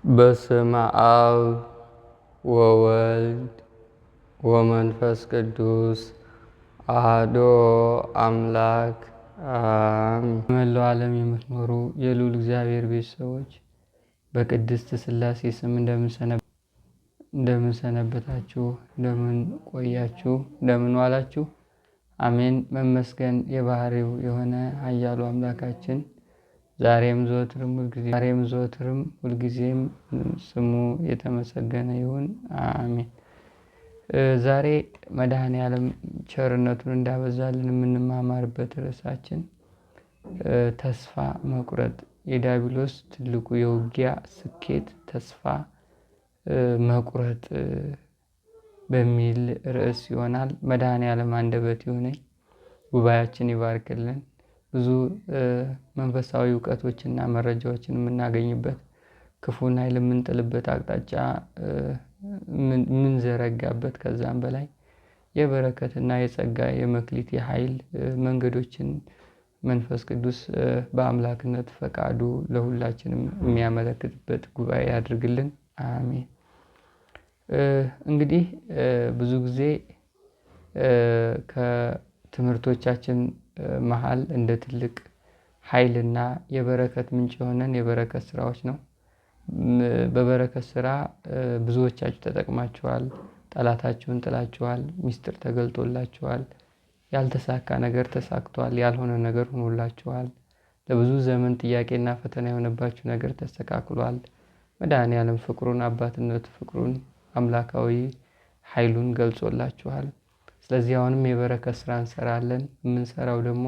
በስመ አብ ወወልድ ወመንፈስ ቅዱስ አሐዱ አምላክ አሜን። በመላው ዓለም የምትኖሩ የልዑል እግዚአብሔር ቤተሰቦች በቅድስት ሥላሴ ስም እንደምን ሰነበታችሁ? እንደምን ቆያችሁ? እንደምን ዋላችሁ? አሜን። መመስገን የባህሪው የሆነ ኃያሉ አምላካችን ዛሬም ዘወትርም ሁልጊዜም ስሙ የተመሰገነ ይሁን። አሜን። ዛሬ መድኃኔዓለም ቸርነቱን እንዳበዛልን የምንማማርበት ርዕሳችን ተስፋ መቁረጥ፣ የዲያብሎስ ትልቁ የውጊያ ስኬት ተስፋ መቁረጥ በሚል ርዕስ ይሆናል። መድኃኔዓለም አንደበት ይሁነኝ፣ ጉባኤያችን ይባርክልን። ብዙ መንፈሳዊ እውቀቶችና መረጃዎችን የምናገኝበት፣ ክፉን ኃይል የምንጥልበት አቅጣጫ የምንዘረጋበት፣ ከዛም በላይ የበረከትና የጸጋ የመክሊት የኃይል መንገዶችን መንፈስ ቅዱስ በአምላክነት ፈቃዱ ለሁላችንም የሚያመለክትበት ጉባኤ ያድርግልን። አሜን። እንግዲህ ብዙ ጊዜ ከትምህርቶቻችን መሃል እንደ ትልቅ ኃይልና የበረከት ምንጭ የሆነን የበረከት ስራዎች ነው። በበረከት ስራ ብዙዎቻችሁ ተጠቅማችኋል። ጠላታችሁን ጥላችኋል። ሚስጥር ተገልጦላችኋል። ያልተሳካ ነገር ተሳክቷል። ያልሆነ ነገር ሆኖላችኋል። ለብዙ ዘመን ጥያቄና ፈተና የሆነባችሁ ነገር ተስተካክሏል። መድኃኔዓለም ፍቅሩን፣ አባትነት ፍቅሩን፣ አምላካዊ ኃይሉን ገልጾላችኋል። ስለዚህ አሁንም የበረከት ስራ እንሰራለን። የምንሰራው ደግሞ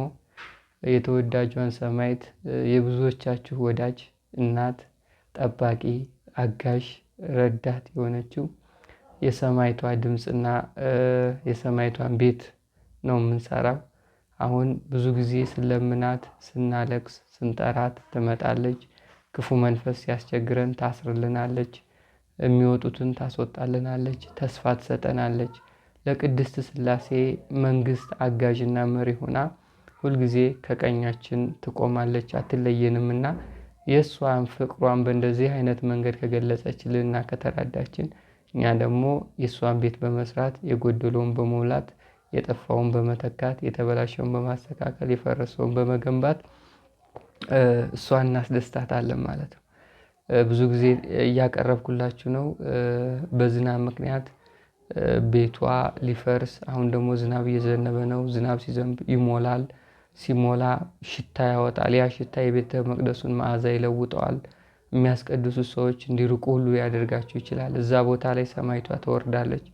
የተወዳጇን ሰማዕት የብዙዎቻችሁ ወዳጅ እናት፣ ጠባቂ፣ አጋዥ፣ ረዳት የሆነችው የሰማዕቷ ድምፅና የሰማዕቷን ቤት ነው የምንሰራው። አሁን ብዙ ጊዜ ስለምናት፣ ስናለቅስ፣ ስንጠራት ትመጣለች። ክፉ መንፈስ ሲያስቸግረን ታስርልናለች። የሚወጡትን ታስወጣልናለች። ተስፋ ትሰጠናለች። ለቅድስት ሥላሴ መንግስት አጋዥና መሪ ሆና ሁልጊዜ ከቀኛችን ትቆማለች፣ አትለየንምና የእሷን ፍቅሯን በእንደዚህ አይነት መንገድ ከገለጸችልንና ከተራዳችን እኛ ደግሞ የእሷን ቤት በመስራት የጎደለውን በመሙላት የጠፋውን በመተካት የተበላሸውን በማስተካከል የፈረሰውን በመገንባት እሷን እናስደስታታለን ማለት ነው። ብዙ ጊዜ እያቀረብኩላችሁ ነው። በዝናብ ምክንያት ቤቷ ሊፈርስ፣ አሁን ደግሞ ዝናብ እየዘነበ ነው። ዝናብ ሲዘንብ ይሞላል። ሲሞላ ሽታ ያወጣል። ያ ሽታ የቤተ መቅደሱን መዓዛ ይለውጠዋል። የሚያስቀድሱ ሰዎች እንዲርቁ ሁሉ ያደርጋቸው ይችላል። እዛ ቦታ ላይ ሰማዕቷ ትወርዳለች።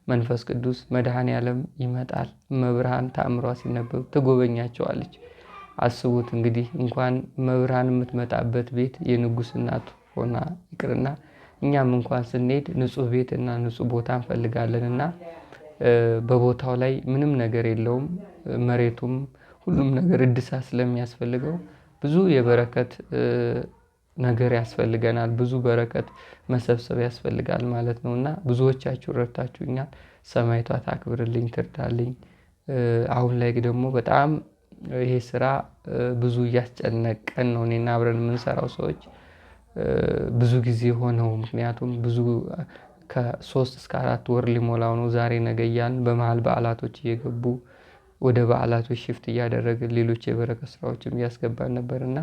መንፈስ ቅዱስ መድኃኔዓለም ይመጣል። መብርሃን ተአምሯ ሲነበብ ትጎበኛቸዋለች። አስቡት እንግዲህ እንኳን መብርሃን የምትመጣበት ቤት የንጉሥ እናት ሆና ይቅርና እኛም እንኳን ስንሄድ ንጹህ ቤት እና ንጹህ ቦታ እንፈልጋለን እና በቦታው ላይ ምንም ነገር የለውም። መሬቱም ሁሉም ነገር እድሳት ስለሚያስፈልገው ብዙ የበረከት ነገር ያስፈልገናል። ብዙ በረከት መሰብሰብ ያስፈልጋል ማለት ነው እና ብዙዎቻችሁ ረድታችሁኛል። ሰማዕቷ ታክብርልኝ፣ ትርዳልኝ። አሁን ላይ ደግሞ በጣም ይሄ ስራ ብዙ እያስጨነቀን ነው። እኔና አብረን የምንሰራው ሰዎች ብዙ ጊዜ ሆነው፣ ምክንያቱም ብዙ ከ3 እስከ 4 ወር ሊሞላው ነው። ዛሬ ነገ እያልን በመሀል በዓላቶች እየገቡ ወደ በዓላቶች ሽፍት እያደረግን ሌሎች የበረከት ስራዎችም እያስገባን ነበርና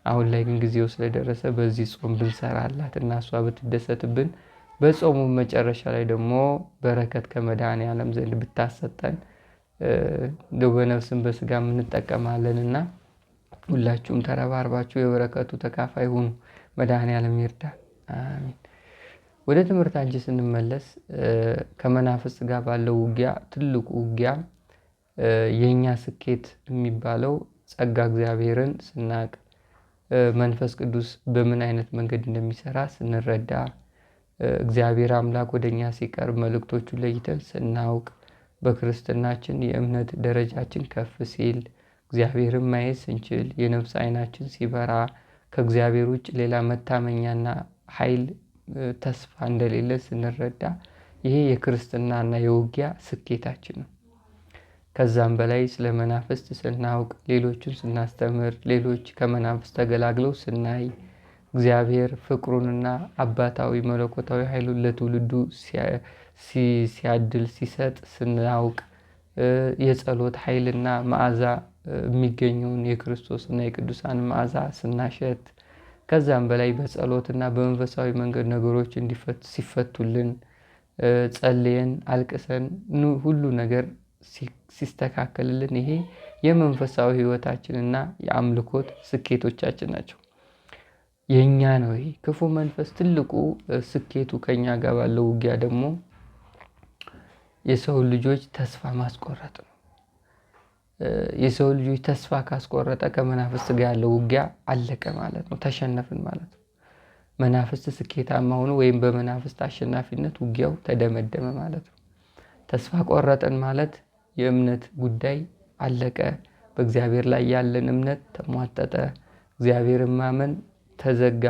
አሁን ላይ ግን ጊዜው ስለደረሰ በዚህ ጾም ብንሰራላት እና እሷ ብትደሰትብን፣ በጾሙ መጨረሻ ላይ ደግሞ በረከት ከመድኃኔዓለም ዘንድ ብታሰጠን እንደው በነፍስም በስጋም እንጠቀማለን እና ሁላችሁም ተረባርባችሁ የበረከቱ ተካፋይ ሁኑ። መድኃኔዓለም ይርዳል። አሜን። ወደ ትምህርታችን ስንመለስ ከመናፍስት ጋር ባለው ውጊያ ትልቁ ውጊያ የኛ ስኬት የሚባለው ጸጋ እግዚአብሔርን ስናቅ፣ መንፈስ ቅዱስ በምን አይነት መንገድ እንደሚሰራ ስንረዳ፣ እግዚአብሔር አምላክ ወደኛ ሲቀርብ መልእክቶቹን ለይተን ስናውቅ፣ በክርስትናችን የእምነት ደረጃችን ከፍ ሲል፣ እግዚአብሔርን ማየት ስንችል፣ የነፍስ አይናችን ሲበራ፣ ከእግዚአብሔር ውጭ ሌላ መታመኛና ኃይል ተስፋ እንደሌለ ስንረዳ፣ ይሄ የክርስትናና የውጊያ ስኬታችን ነው። ከዛም በላይ ስለ መናፍስት ስናውቅ፣ ሌሎችን ስናስተምር፣ ሌሎች ከመናፍስት ተገላግለው ስናይ፣ እግዚአብሔር ፍቅሩንና አባታዊ መለኮታዊ ኃይሉን ለትውልዱ ሲያድል ሲሰጥ ስናውቅ የጸሎት ኃይልና መዓዛ የሚገኘውን የክርስቶስና የቅዱሳን መዓዛ ስናሸት ከዛም በላይ በጸሎትና በመንፈሳዊ መንገድ ነገሮች ሲፈቱልን ጸልየን አልቅሰን ሁሉ ነገር ሲስተካከልልን ይሄ የመንፈሳዊ ህይወታችንና የአምልኮት ስኬቶቻችን ናቸው። የኛ ነው። ይሄ ክፉ መንፈስ ትልቁ ስኬቱ ከኛ ጋር ባለው ውጊያ ደግሞ የሰው ልጆች ተስፋ ማስቆረጥ ነው። የሰው ልጆች ተስፋ ካስቆረጠ ከመናፍስት ጋር ያለው ውጊያ አለቀ ማለት ነው። ተሸነፍን ማለት ነው። መናፍስት ስኬታማ ሆኖ ወይም በመናፍስት አሸናፊነት ውጊያው ተደመደመ ማለት ነው። ተስፋ ቆረጠን ማለት የእምነት ጉዳይ አለቀ። በእግዚአብሔር ላይ ያለን እምነት ተሟጠጠ። እግዚአብሔርን ማመን ተዘጋ።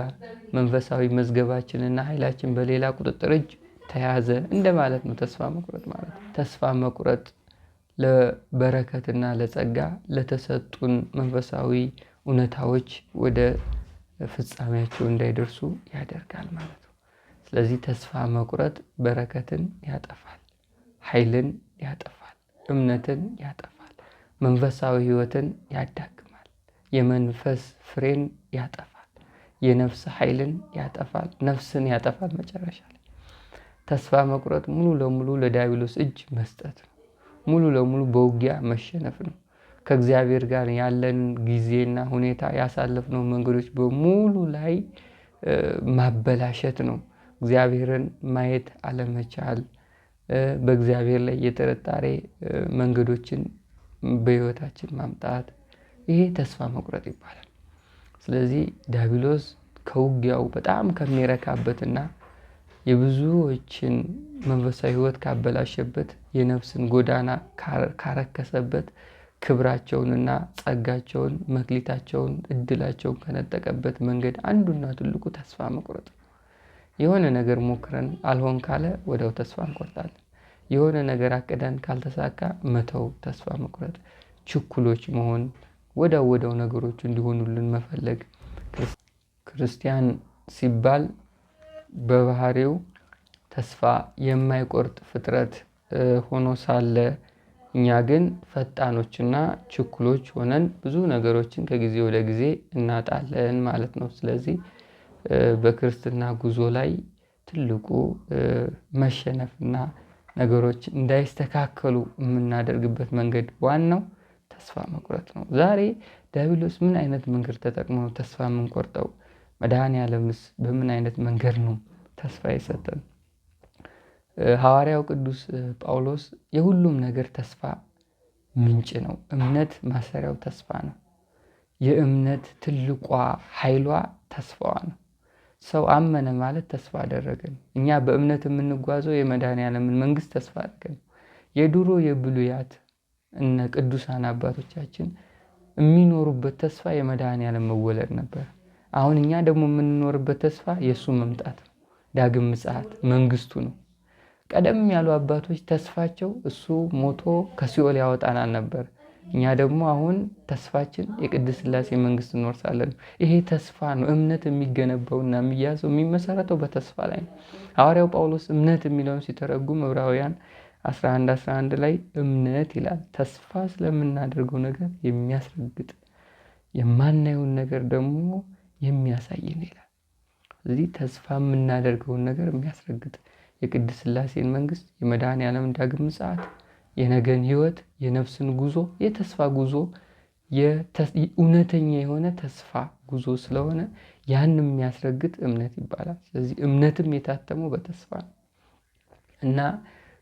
መንፈሳዊ መዝገባችንና ኃይላችን በሌላ ቁጥጥር እጅ ተያዘ እንደማለት ነው። ተስፋ መቁረጥ ማለት ተስፋ መቁረጥ ለበረከትና ለጸጋ ለተሰጡን መንፈሳዊ እውነታዎች ወደ ፍጻሜያቸው እንዳይደርሱ ያደርጋል ማለት ነው። ስለዚህ ተስፋ መቁረጥ በረከትን ያጠፋል፣ ኃይልን ያጠፋል፣ እምነትን ያጠፋል፣ መንፈሳዊ ህይወትን ያዳክማል፣ የመንፈስ ፍሬን ያጠፋል፣ የነፍስ ኃይልን ያጠፋል፣ ነፍስን ያጠፋል። መጨረሻ ላይ ተስፋ መቁረጥ ሙሉ ለሙሉ ለዲያብሎስ እጅ መስጠት ነው። ሙሉ ለሙሉ በውጊያ መሸነፍ ነው። ከእግዚአብሔር ጋር ያለን ጊዜና ሁኔታ ያሳለፍነው መንገዶች በሙሉ ላይ ማበላሸት ነው። እግዚአብሔርን ማየት አለመቻል፣ በእግዚአብሔር ላይ የጥርጣሬ መንገዶችን በህይወታችን ማምጣት፣ ይሄ ተስፋ መቁረጥ ይባላል። ስለዚህ ዲያብሎስ ከውጊያው በጣም ከሚረካበትና የብዙዎችን መንፈሳዊ ህይወት ካበላሸበት፣ የነፍስን ጎዳና ካረከሰበት፣ ክብራቸውንና ጸጋቸውን መክሊታቸውን እድላቸውን ከነጠቀበት መንገድ አንዱና ትልቁ ተስፋ መቁረጥ ነው። የሆነ ነገር ሞክረን አልሆን ካለ ወዲያው ተስፋ እንቆርጣለን። የሆነ ነገር አቅደን ካልተሳካ መተው፣ ተስፋ መቁረጥ፣ ችኩሎች መሆን፣ ወዲያው ነገሮች እንዲሆኑልን መፈለግ። ክርስቲያን ሲባል በባህሪው ተስፋ የማይቆርጥ ፍጥረት ሆኖ ሳለ እኛ ግን ፈጣኖችና ችኩሎች ሆነን ብዙ ነገሮችን ከጊዜ ወደ ጊዜ እናጣለን ማለት ነው። ስለዚህ በክርስትና ጉዞ ላይ ትልቁ መሸነፍና ነገሮች እንዳይስተካከሉ የምናደርግበት መንገድ ዋናው ተስፋ መቁረጥ ነው። ዛሬ ዲያብሎስ ምን አይነት መንገድ ተጠቅሞ ተስፋ የምንቆርጠው? መድኃኔዓለምስ በምን አይነት መንገድ ነው ተስፋ የሰጠን? ሐዋርያው ቅዱስ ጳውሎስ የሁሉም ነገር ተስፋ ምንጭ ነው። እምነት ማሰሪያው ተስፋ ነው። የእምነት ትልቋ ኃይሏ ተስፋዋ ነው። ሰው አመነ ማለት ተስፋ አደረገን። እኛ በእምነት የምንጓዘው የመድኃኔዓለምን መንግስት ተስፋ አድርገን። የድሮ የብሉያት እነ ቅዱሳን አባቶቻችን የሚኖሩበት ተስፋ የመድኃኔዓለም መወለድ ነበር። አሁን እኛ ደግሞ የምንኖርበት ተስፋ የእሱ መምጣት ነው። ዳግም ምጽአት መንግስቱ ነው። ቀደም ያሉ አባቶች ተስፋቸው እሱ ሞቶ ከሲኦል ያወጣናል ነበር። እኛ ደግሞ አሁን ተስፋችን የቅድስት ሥላሴ መንግስት እንወርሳለን። ይሄ ተስፋ ነው። እምነት የሚገነባውና የሚያዘው የሚመሰረተው በተስፋ ላይ ነው። ሐዋርያው ጳውሎስ እምነት የሚለውን ሲተረጉም ዕብራውያን 11:11 ላይ እምነት ይላል። ተስፋ ስለምናደርገው ነገር የሚያስረግጥ የማናየውን ነገር ደግሞ የሚያሳይን ይላል። ስለዚህ ተስፋ የምናደርገውን ነገር የሚያስረግጥ የቅድስት ሥላሴን መንግስት፣ የመድኃኔዓለምን ዳግም ምጽአት፣ የነገን ህይወት፣ የነፍስን ጉዞ፣ የተስፋ ጉዞ፣ እውነተኛ የሆነ ተስፋ ጉዞ ስለሆነ ያን የሚያስረግጥ እምነት ይባላል። ስለዚህ እምነትም የታተመው በተስፋ ነው እና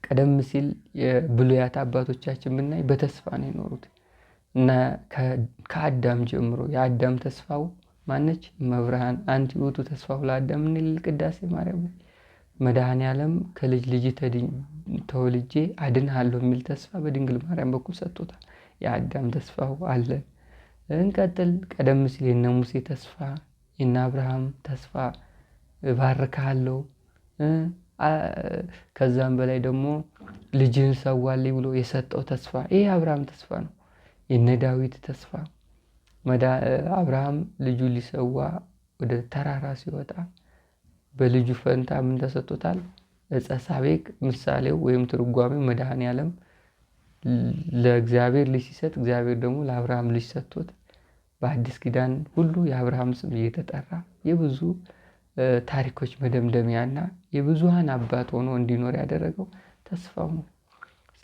ቀደም ሲል የብሉያት አባቶቻችን ብናይ በተስፋ ነው የኖሩት እና ከአዳም ጀምሮ የአዳም ተስፋው ማነች? መብርሃን አንቲ ውእቱ ተስፋው ለአዳም እንል ቅዳሴ ማርያም ላይ መድኃኔዓለም ከልጅ ልጅ ተወልጄ አድንሃለሁ የሚል ተስፋ በድንግል ማርያም በኩል ሰጥቶታል። የአዳም ተስፋው አለ። እንቀጥል። ቀደም ሲል የነ ሙሴ ተስፋ፣ የነ አብርሃም ተስፋ እባርክሃለሁ፣ ከዛም በላይ ደግሞ ልጅህን ሰዋልኝ ብሎ የሰጠው ተስፋ ይሄ አብርሃም ተስፋ ነው። የነ ዳዊት ተስፋ አብርሃም ልጁ ሊሰዋ ወደ ተራራ ሲወጣ በልጁ ፈንታ ምን ተሰጥቶታል? ዕፀ ሳቤቅ ምሳሌው ወይም ትርጓሜው መድኃኔዓለም ለእግዚአብሔር ልጅ ሲሰጥ እግዚአብሔር ደግሞ ለአብርሃም ልጅ ሰጥቶት በአዲስ ኪዳን ሁሉ የአብርሃም ስም እየተጠራ የብዙ ታሪኮች መደምደሚያና የብዙሃን አባት ሆኖ እንዲኖር ያደረገው ተስፋው ነው።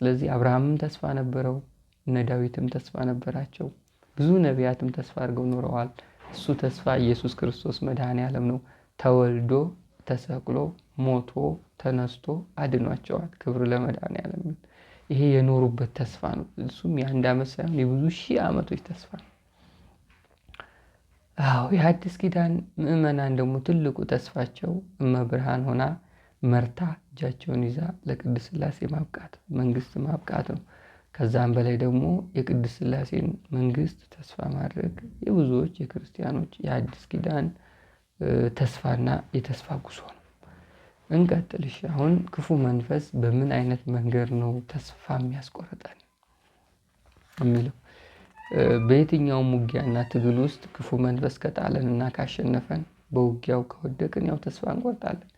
ስለዚህ አብርሃምም ተስፋ ነበረው፣ እነ ዳዊትም ተስፋ ነበራቸው፣ ብዙ ነቢያትም ተስፋ አድርገው ኖረዋል። እሱ ተስፋ ኢየሱስ ክርስቶስ መድኃኔዓለም ነው። ተወልዶ ተሰቅሎ ሞቶ ተነስቶ አድኗቸዋል። ክብር ለመድኃኔዓለም። ይሄ የኖሩበት ተስፋ ነው። እሱም የአንድ ዓመት ሳይሆን የብዙ ሺህ ዓመቶች ተስፋ ነው። የአዲስ ኪዳን ምዕመናን ደግሞ ትልቁ ተስፋቸው እመብርሃን ሆና መርታ እጃቸውን ይዛ ለቅድስት ሥላሴ ማብቃት፣ መንግስት ማብቃት ነው። ከዛም በላይ ደግሞ የቅድስት ሥላሴን መንግስት ተስፋ ማድረግ የብዙዎች የክርስቲያኖች የአዲስ ኪዳን ተስፋና የተስፋ ጉዞ ነው። እንቀጥልሽ። አሁን ክፉ መንፈስ በምን አይነት መንገድ ነው ተስፋ የሚያስቆርጠን የሚለው በየትኛውም ውጊያና ትግል ውስጥ ክፉ መንፈስ ከጣለን እና ካሸነፈን በውጊያው ከወደቅን ያው ተስፋ እንቆርጣለን።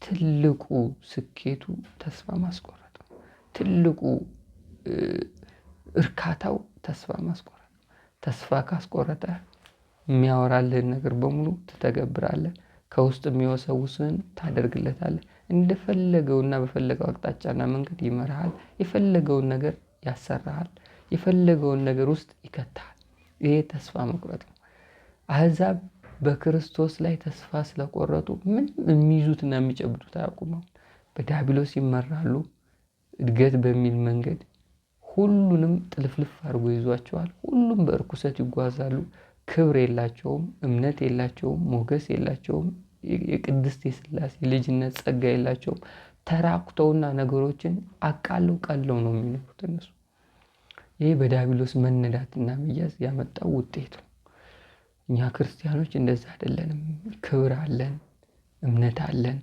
ትልቁ ስኬቱ ተስፋ ማስቆረጥ ነው። ትልቁ እርካታው ተስፋ ማስቆረጥ ነው። ተስፋ ካስቆረጠ የሚያወራልህን ነገር በሙሉ ትተገብራለህ። ከውስጥ የሚወሰውስህን ታደርግለታለህ። እንደፈለገውና በፈለገው አቅጣጫና መንገድ ይመራሃል። የፈለገውን ነገር ያሰራሃል። የፈለገውን ነገር ውስጥ ይከታል። ይሄ ተስፋ መቁረጥ ነው። አሕዛብ በክርስቶስ ላይ ተስፋ ስለቆረጡ ምንም የሚይዙትና የሚጨብጡት አያውቁም። በዲያብሎስ ይመራሉ። እድገት በሚል መንገድ ሁሉንም ጥልፍልፍ አድርጎ ይዟቸዋል። ሁሉም በእርኩሰት ይጓዛሉ። ክብር የላቸውም፣ እምነት የላቸውም፣ ሞገስ የላቸውም፣ የቅድስት የሥላሴ ልጅነት ጸጋ የላቸውም። ተራቁተውና ነገሮችን አቃለው ቀለው ነው የሚኖሩት እነሱ። ይህ በዲያብሎስ መነዳትና መያዝ ያመጣው ውጤት ነው። እኛ ክርስቲያኖች እንደዛ አይደለንም። ክብር አለን፣ እምነት አለን፣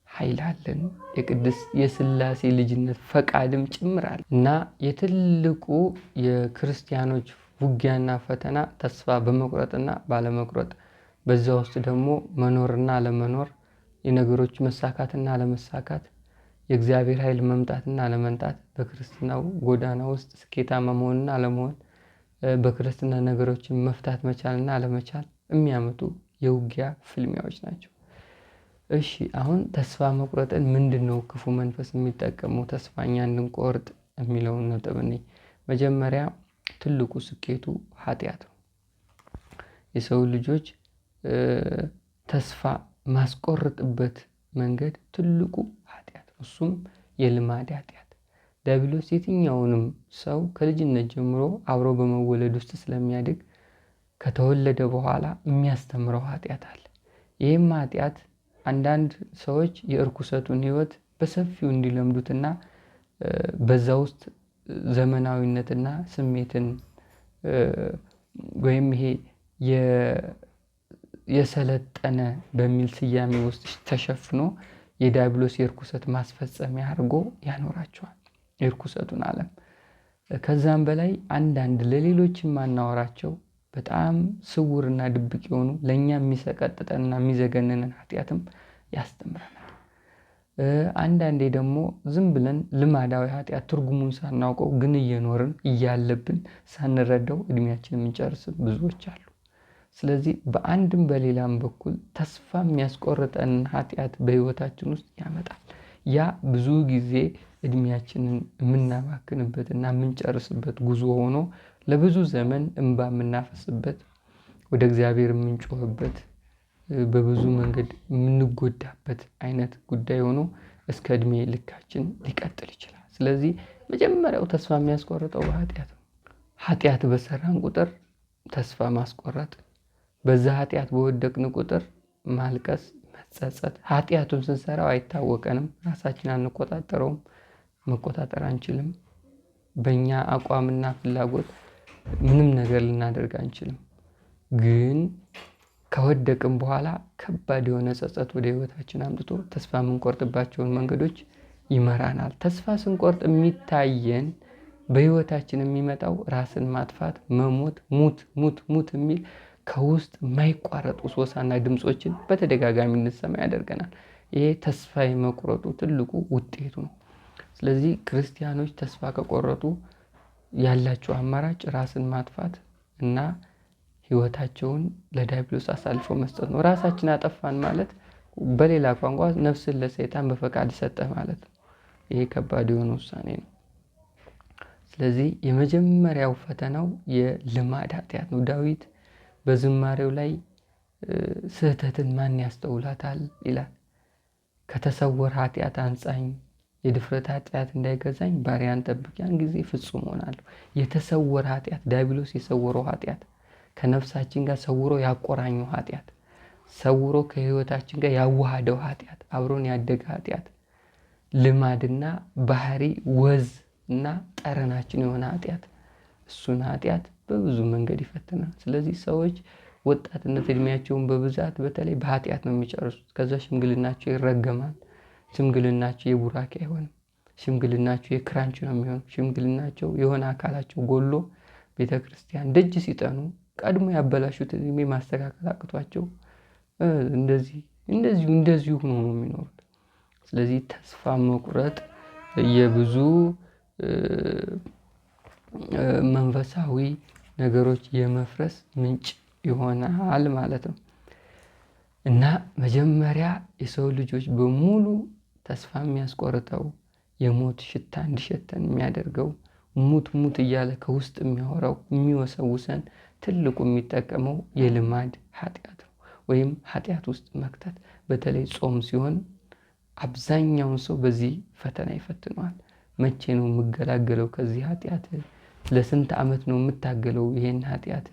ኃይል አለን፣ የቅድስት የሥላሴ ልጅነት ፈቃድም ጭምራል እና የትልቁ የክርስቲያኖች ውጊያና ፈተና ተስፋ በመቁረጥና ባለመቁረጥ፣ በዛ ውስጥ ደግሞ መኖርና አለመኖር፣ የነገሮች መሳካትና አለመሳካት፣ የእግዚአብሔር ኃይል መምጣትና አለመምጣት፣ በክርስትናው ጎዳና ውስጥ ስኬታማ መሆንና አለመሆን፣ በክርስትና ነገሮችን መፍታት መቻልና አለመቻል የሚያመጡ የውጊያ ፍልሚያዎች ናቸው። እሺ አሁን ተስፋ መቁረጥን ምንድን ነው ክፉ መንፈስ የሚጠቀመው ተስፋ እኛ እንድንቆርጥ የሚለውን ነጥብ እንይ። መጀመሪያ ትልቁ ስኬቱ ኃጢአት ነው። የሰው ልጆች ተስፋ ማስቆርጥበት መንገድ ትልቁ ኃጢአት ነው። እሱም የልማድ ኃጢአት። ዲያብሎስ የትኛውንም ሰው ከልጅነት ጀምሮ አብሮ በመወለድ ውስጥ ስለሚያድግ ከተወለደ በኋላ የሚያስተምረው ኃጢአት አለ። ይህም ኃጢአት አንዳንድ ሰዎች የእርኩሰቱን ሕይወት በሰፊው እንዲለምዱትና በዛ ውስጥ ዘመናዊነትና ስሜትን ወይም ይሄ የሰለጠነ በሚል ስያሜ ውስጥ ተሸፍኖ የዲያብሎስ የእርኩሰት ማስፈጸሚያ አድርጎ ያኖራቸዋል የእርኩሰቱን ዓለም። ከዛም በላይ አንዳንድ ለሌሎች የማናወራቸው በጣም ስውርና ድብቅ የሆኑ ለእኛ የሚሰቀጥጠንና የሚዘገንንን ኃጢአትም ያስተምረናል። አንዳንዴ ደግሞ ዝም ብለን ልማዳዊ ኃጢአት ትርጉሙን ሳናውቀው ግን እየኖርን እያለብን ሳንረዳው እድሜያችን የምንጨርስም ብዙዎች አሉ። ስለዚህ በአንድም በሌላም በኩል ተስፋ የሚያስቆርጠን ኃጢአት በሕይወታችን ውስጥ ያመጣል። ያ ብዙ ጊዜ እድሜያችንን የምናባክንበትና የምንጨርስበት ጉዞ ሆኖ ለብዙ ዘመን እንባ የምናፈስበት፣ ወደ እግዚአብሔር የምንጮህበት፣ በብዙ መንገድ የምንጎዳበት አይነት ጉዳይ ሆኖ እስከ እድሜ ልካችን ሊቀጥል ይችላል። ስለዚህ መጀመሪያው ተስፋ የሚያስቆርጠው በኃጢአት ነው። ኃጢአት በሰራን ቁጥር ተስፋ ማስቆረጥ፣ በዛ ኃጢአት በወደቅን ቁጥር ማልቀስ፣ መጸጸት። ኃጢአቱን ስንሰራው አይታወቀንም፣ ራሳችን አንቆጣጠረውም፣ መቆጣጠር አንችልም። በእኛ አቋምና ፍላጎት ምንም ነገር ልናደርግ አንችልም። ግን ከወደቅን በኋላ ከባድ የሆነ ጸጸት ወደ ህይወታችን አምጥቶ ተስፋ የምንቆርጥባቸውን መንገዶች ይመራናል። ተስፋ ስንቆርጥ የሚታየን በህይወታችን የሚመጣው ራስን ማጥፋት፣ መሞት፣ ሙት ሙት ሙት የሚል ከውስጥ የማይቋረጡ ሶሳና ድምፆችን በተደጋጋሚ እንሰማ ያደርገናል። ይሄ ተስፋ የመቁረጡ ትልቁ ውጤቱ ነው። ስለዚህ ክርስቲያኖች ተስፋ ከቆረጡ ያላቸው አማራጭ ራስን ማጥፋት እና ህይወታቸውን ለዲያብሎስ አሳልፈው መስጠት ነው። ራሳችን አጠፋን ማለት በሌላ ቋንቋ ነፍስን ለሰይጣን በፈቃድ ሰጠህ ማለት ነው። ይሄ ከባድ የሆነ ውሳኔ ነው። ስለዚህ የመጀመሪያው ፈተናው የልማድ ኃጢአት ነው። ዳዊት በዝማሬው ላይ ስህተትን ማን ያስተውላታል ይላል። ከተሰወረ ኃጢአት አንጻኝ፣ የድፍረት ኃጢአት እንዳይገዛኝ ባሪያን ጠብቅ፣ ያን ጊዜ ፍጹም ሆናለሁ። የተሰወረ ኃጢአት፣ ዲያብሎስ የሰወረው ኃጢአት፣ ከነፍሳችን ጋር ሰውሮ ያቆራኘው ኃጢአት፣ ሰውሮ ከህይወታችን ጋር ያዋሃደው ኃጢአት፣ አብሮን ያደገ ኃጢአት፣ ልማድና ባህሪ ወዝ እና ጠረናችን የሆነ ኃጢአት፣ እሱን ኃጢአት በብዙ መንገድ ይፈትናል። ስለዚህ ሰዎች ወጣትነት እድሜያቸውን በብዛት በተለይ በኃጢአት ነው የሚጨርሱት። ከዛ ሽምግልናቸው ይረገማል። ሽምግልናቸው የቡራኬ አይሆንም። ሽምግልናቸው የክራንች ነው የሚሆነው። ሽምግልናቸው የሆነ አካላቸው ጎሎ ቤተ ክርስቲያን ደጅ ሲጠኑ ቀድሞ ያበላሹት እድሜ ማስተካከል አቅቷቸው እንደዚሁ ሆኖ ነው የሚኖሩት። ስለዚህ ተስፋ መቁረጥ የብዙ መንፈሳዊ ነገሮች የመፍረስ ምንጭ ይሆናል ማለት ነው። እና መጀመሪያ የሰው ልጆች በሙሉ ተስፋ የሚያስቆርጠው የሞት ሽታ እንዲሸተን የሚያደርገው ሙት ሙት እያለ ከውስጥ የሚያወራው የሚወሰውሰን ትልቁ የሚጠቀመው የልማድ ኃጢአት ነው። ወይም ኃጢአት ውስጥ መክተት። በተለይ ጾም ሲሆን አብዛኛውን ሰው በዚህ ፈተና ይፈትነዋል። መቼ ነው የምገላገለው ከዚህ ኃጢአት? ለስንት ዓመት ነው የምታገለው ይሄን ኃጢአት?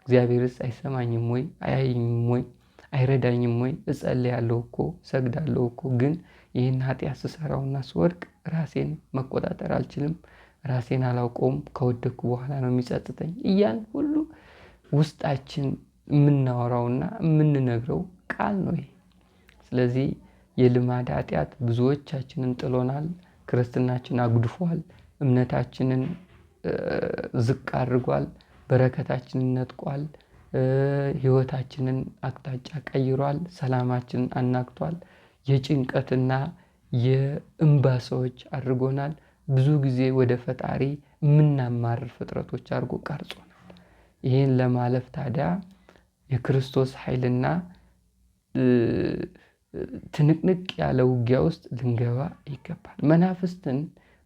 እግዚአብሔርስ አይሰማኝም ወይ? አያየኝም ወይ? አይረዳኝም ወይ? እጸልያለሁ እኮ ሰግዳለሁ እኮ፣ ግን ይህን ኃጢአት ስሰራውና ስወድቅ ራሴን መቆጣጠር አልችልም፣ ራሴን አላውቀውም፣ ከወደኩ በኋላ ነው የሚጸጥተኝ እያን ሁሉ ውስጣችን የምናወራውና የምንነግረው ቃል ነው ይሄ። ስለዚህ የልማድ ኃጢአት ብዙዎቻችንን ጥሎናል። ክርስትናችን አጉድፏል። እምነታችንን ዝቅ አድርጓል። በረከታችንን ነጥቋል። ህይወታችንን አቅጣጫ ቀይሯል። ሰላማችንን አናግቷል። የጭንቀትና የእንባ ሰዎች አድርጎናል። ብዙ ጊዜ ወደ ፈጣሪ የምናማርር ፍጥረቶች አድርጎ ቀርጾናል። ይህን ለማለፍ ታዲያ የክርስቶስ ኃይልና ትንቅንቅ ያለ ውጊያ ውስጥ ልንገባ ይገባል። መናፍስትን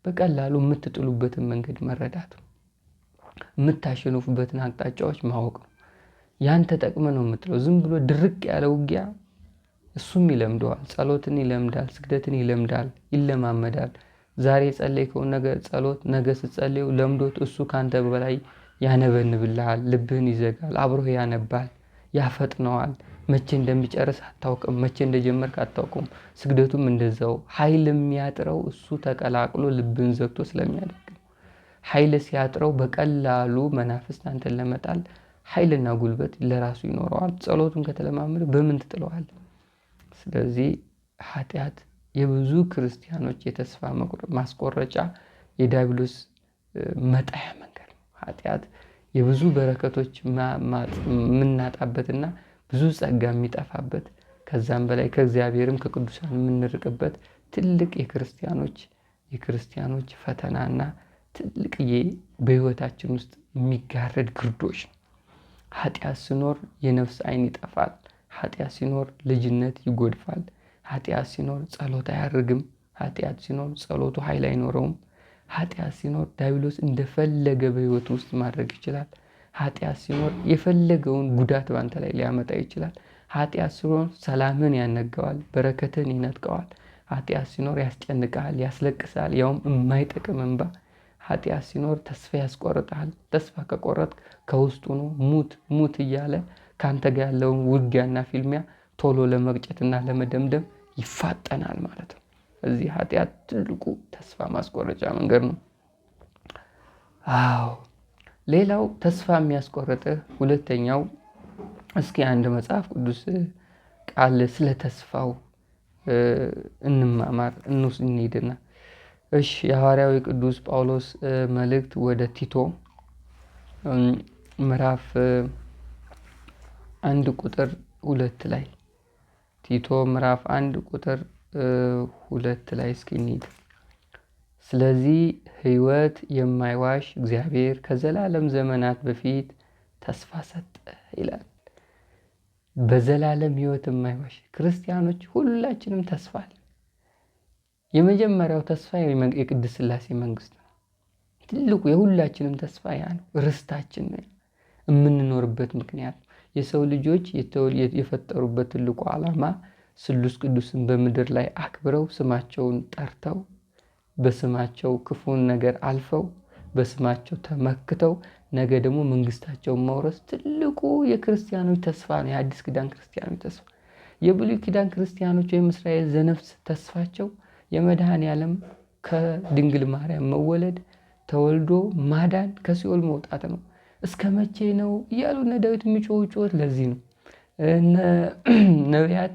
በቀላሉ የምትጥሉበትን መንገድ መረዳት ነው። የምታሸንፉበትን አቅጣጫዎች ማወቅ ነው። ያን ተጠቅመ ነው የምትለው። ዝም ብሎ ድርቅ ያለ ውጊያ እሱም ይለምደዋል። ጸሎትን ይለምዳል፣ ስግደትን ይለምዳል፣ ይለማመዳል። ዛሬ የጸለይከውን ነገ ጸሎት ነገ ስትጸልየው ለምዶት እሱ ካንተ በላይ ያነበንብልሃል። ልብህን ይዘጋል፣ አብሮህ ያነባል፣ ያፈጥነዋል። መቼ እንደሚጨርስ አታውቅም፣ መቼ እንደጀመርክ አታውቅም። ስግደቱም እንደዛው። ኃይል የሚያጥረው እሱ ተቀላቅሎ ልብን ዘግቶ ስለሚያደርግ ነው። ኃይል ሲያጥረው በቀላሉ መናፍስት አንተን ለመጣል ኃይልና ጉልበት ለራሱ ይኖረዋል። ጸሎቱን ከተለማመደ በምን ትጥለዋል? ስለዚህ ኃጢአት የብዙ ክርስቲያኖች የተስፋ ማስቆረጫ፣ የዲያብሎስ መጣያ መንገድ ነው። ኃጢአት የብዙ በረከቶች የምናጣበትና ብዙ ጸጋ የሚጠፋበት፣ ከዛም በላይ ከእግዚአብሔርም ከቅዱሳን የምንርቅበት ትልቅ የክርስቲያኖች ፈተናና ትልቅዬ በህይወታችን ውስጥ የሚጋረድ ግርዶች ነው። ኃጢአት ሲኖር የነፍስ ዓይን ይጠፋል። ኃጢአት ሲኖር ልጅነት ይጎድፋል። ኃጢአት ሲኖር ጸሎት አያርግም። ኃጢአት ሲኖር ጸሎቱ ኃይል አይኖረውም። ኃጢአት ሲኖር ዲያብሎስ እንደፈለገ በህይወት ውስጥ ማድረግ ይችላል። ኃጢአት ሲኖር የፈለገውን ጉዳት ባንተ ላይ ሊያመጣ ይችላል። ኃጢአት ሲኖር ሰላምን ያነገዋል፣ በረከትን ይነጥቀዋል። ኃጢአት ሲኖር ያስጨንቃል፣ ያስለቅሳል፣ ያውም የማይጠቅም እንባ። ኃጢአት ሲኖር ተስፋ ያስቆርጣል። ተስፋ ከቆረጥክ ከውስጡ ነው ሙት እያለ ካንተ ጋር ያለውን ውጊያና ፊልሚያ ቶሎ ለመቅጨትና ለመደምደም ይፋጠናል ማለት ነው። እዚህ ኃጢአት ትልቁ ተስፋ ማስቆረጫ መንገድ ነው። አዎ፣ ሌላው ተስፋ የሚያስቆርጥህ ሁለተኛው፣ እስኪ አንድ መጽሐፍ ቅዱስ ቃል ስለ ተስፋው እንማማር እንሂድና። እሺ፣ የሐዋርያው ቅዱስ ጳውሎስ መልእክት ወደ ቲቶ ምዕራፍ 1:2 ላይ ቲቶ ምዕራፍ 1:2 ላይ እስኪ እንሂድ። ስለዚህ ሕይወት የማይዋሽ እግዚአብሔር ከዘላለም ዘመናት በፊት ተስፋ ሰጠ ይላል። በዘላለም ሕይወት የማይዋሽ ክርስቲያኖች ሁላችንም ተስፋ አለ። የመጀመሪያው ተስፋ የቅድስት ሥላሴ መንግስት ነው። ትልቁ የሁላችንም ተስፋ ያ ነው። ርስታችን ነው። የምንኖርበት ምክንያት የሰው ልጆች የፈጠሩበት ትልቁ ዓላማ ስሉስ ቅዱስን በምድር ላይ አክብረው ስማቸውን ጠርተው በስማቸው ክፉን ነገር አልፈው በስማቸው ተመክተው ነገ ደግሞ መንግስታቸውን መውረስ ትልቁ የክርስቲያኖች ተስፋ ነው። የአዲስ ኪዳን ክርስቲያኖች ተስፋ። የብሉይ ኪዳን ክርስቲያኖች ወይም እስራኤል ዘነፍስ ተስፋቸው የመድኃኔዓለም ከድንግል ማርያም መወለድ፣ ተወልዶ ማዳን፣ ከሲኦል መውጣት ነው። እስከ መቼ ነው እያሉ እነ ዳዊት የሚጮሁ ጩኸት ለዚህ ነው። ነቢያት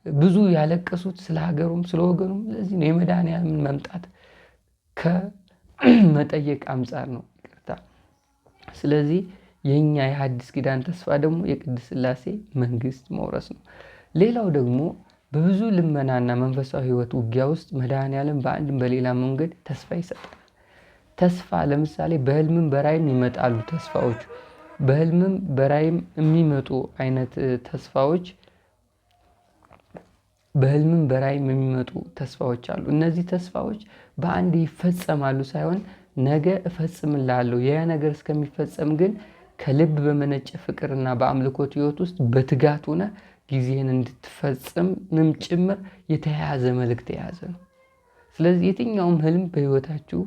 ብዙ ያለቀሱት ስለ ሀገሩም ስለ ወገኑም ለዚህ ነው። የመድኃኔዓለምን መምጣት ከመጠየቅ አንጻር ነው። ይቅርታ። ስለዚህ የኛ የሐዲስ ኪዳን ተስፋ ደግሞ የቅድስት ሥላሴ መንግስት መውረስ ነው። ሌላው ደግሞ በብዙ ልመናና መንፈሳዊ ህይወት ውጊያ ውስጥ መድኃኔዓለም በአንድም በሌላ መንገድ ተስፋ ይሰጣል። ተስፋ ለምሳሌ በህልምም በራይም ይመጣሉ ተስፋዎች። በህልምም በራይም የሚመጡ አይነት ተስፋዎች በህልምም በራይም የሚመጡ ተስፋዎች አሉ። እነዚህ ተስፋዎች በአንድ ይፈጸማሉ ሳይሆን ነገ እፈጽምልሃለሁ፣ ያ ነገር እስከሚፈጸም ግን ከልብ በመነጨ ፍቅርና በአምልኮት ህይወት ውስጥ በትጋት ሆነ ጊዜን እንድትፈጽምም ጭምር የተያያዘ መልእክት የያዘ ነው። ስለዚህ የትኛውም ህልም በህይወታችሁ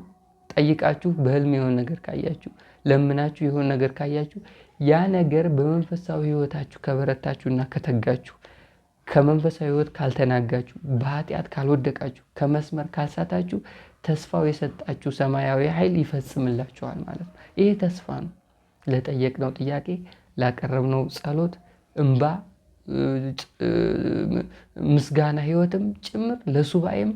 ጠይቃችሁ በህልም የሆነ ነገር ካያችሁ፣ ለምናችሁ የሆነ ነገር ካያችሁ፣ ያ ነገር በመንፈሳዊ ህይወታችሁ ከበረታችሁና ከተጋችሁ፣ ከመንፈሳዊ ህይወት ካልተናጋችሁ፣ በኃጢአት ካልወደቃችሁ፣ ከመስመር ካልሳታችሁ ተስፋው የሰጣችሁ ሰማያዊ ኃይል ይፈጽምላችኋል ማለት ነው። ይሄ ተስፋ ነው። ለጠየቅነው ጥያቄ፣ ላቀረብነው ጸሎት፣ እንባ፣ ምስጋና ህይወትም ጭምር ለሱባኤም